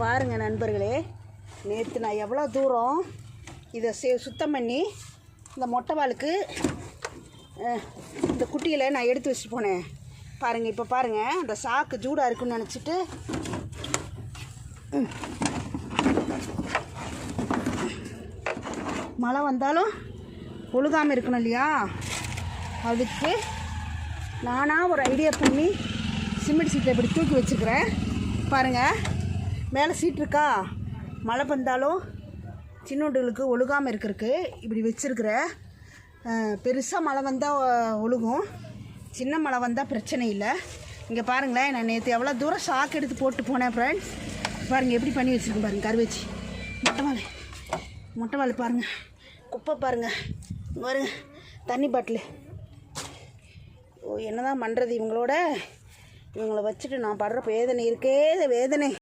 பாருங்கள் நண்பர்களே, நேற்று நான் எவ்வளோ தூரம் இதை சுத்தம் பண்ணி இந்த மொட்டை வாளுக்கு இந்த குட்டிகளை நான் எடுத்து வச்சுட்டு போனேன் பாருங்கள். இப்போ பாருங்கள், அந்த சாக்கு ஜூடாக இருக்குன்னு நினச்சிட்டு மழை வந்தாலும் ஒழுகாமல் இருக்கணும் இல்லையா, அதுக்கு நானாக ஒரு ஐடியா பண்ணி சிமெண்ட் சீட்டை இப்படி தூக்கி வச்சுக்கிறேன் பாருங்கள். மேலே சீட் இருக்கா, மழை வந்தாலும் சின்னோண்டுகளுக்கு ஒழுகாமல் இருக்கிறதுக்கு இப்படி வச்சுருக்கிறேன். பெருசாக மழை வந்தால் ஒழுகும், சின்ன மழை வந்தால் பிரச்சனை இல்லை. இங்கே பாருங்களேன், நான் நேற்று எவ்வளோ தூரம் சாக்கு எடுத்து போட்டு போனேன் ஃப்ரெண்ட்ஸ். பாருங்கள் எப்படி பண்ணி வச்சுருக்கேன் பாருங்கள். கருவேச்சி மொட்டை வாழை பாருங்கள், குப்பை பாருங்கள், பாருங்கள் தண்ணி பாட்டில். ஓ, என்ன தான் பண்ணுறது இவங்களோட, இவங்களை வச்சுட்டு நான் படுற வேதனை இருக்கே வேதனை.